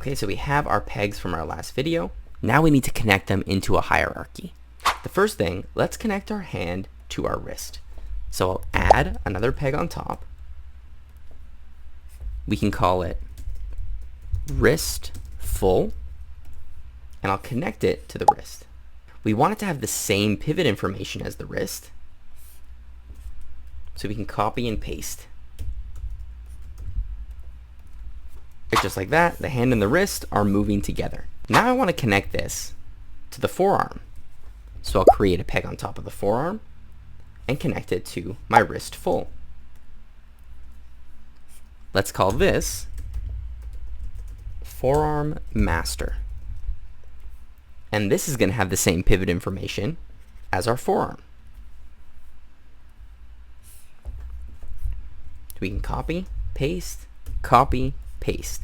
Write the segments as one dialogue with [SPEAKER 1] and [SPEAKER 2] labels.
[SPEAKER 1] Okay, so we have our pegs from our last video. Now we need to connect them into a hierarchy. The first thing, let's connect our hand to our wrist. So I'll add another peg on top. We can call it wrist full, and I'll connect it to the wrist. We want it to have the same pivot information as the wrist, so we can copy and paste. Just like that, the hand and the wrist are moving together. Now I want to connect this to the forearm. So I'll create a peg on top of the forearm and connect it to my wrist full. Let's call this forearm master. And this is going to have the same pivot information as our forearm. We can copy, paste, paste.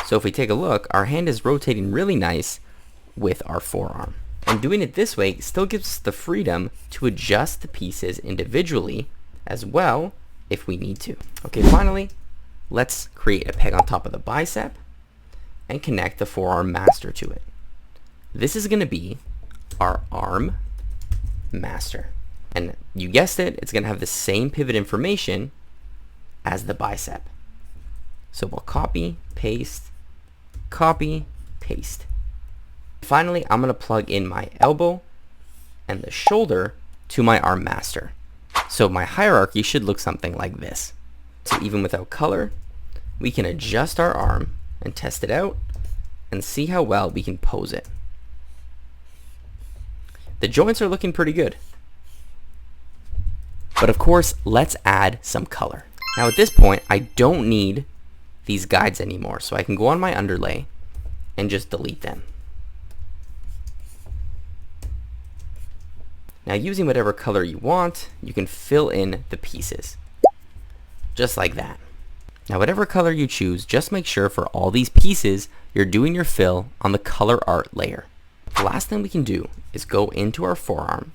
[SPEAKER 1] So if we take a look, our hand is rotating really nice with our forearm. And doing it this way still gives us the freedom to adjust the pieces individually as well if we need to. Okay, finally, let's create a peg on top of the bicep and connect the forearm master to it. This is going to be our arm master. And you guessed it, it's going to have the same pivot information as the bicep. So we'll copy, paste. Finally, I'm going to plug in my elbow and the shoulder to my arm master. So my hierarchy should look something like this. So even without color, we can adjust our arm and test it out and see how well we can pose it. The joints are looking pretty good. But of course, let's add some color. Now at this point, I don't need these guides anymore, so I can go on my underlay and just delete them. Now using whatever color you want, you can fill in the pieces. Just like that. Now whatever color you choose, just make sure for all these pieces, you're doing your fill on the color art layer. The last thing we can do is go into our forearm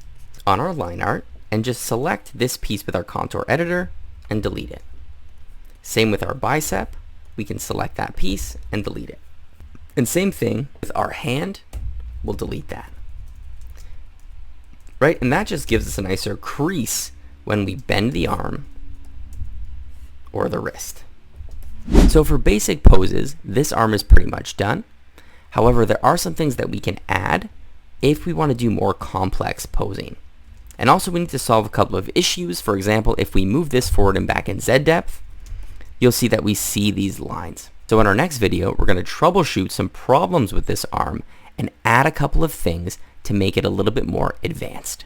[SPEAKER 1] on our line art and just select this piece with our contour editor and delete it. Same with our bicep, we can select that piece and delete it. And same thing with our hand, we'll delete that. Right, and that just gives us a nicer crease when we bend the arm or the wrist. So for basic poses, this arm is pretty much done. However, there are some things that we can add if we want to do more complex posing. And also we need to solve a couple of issues. For example, if we move this forward and back in Z depth, you'll see that we see these lines. So in our next video, we're going to troubleshoot some problems with this arm and add a couple of things to make it a little bit more advanced.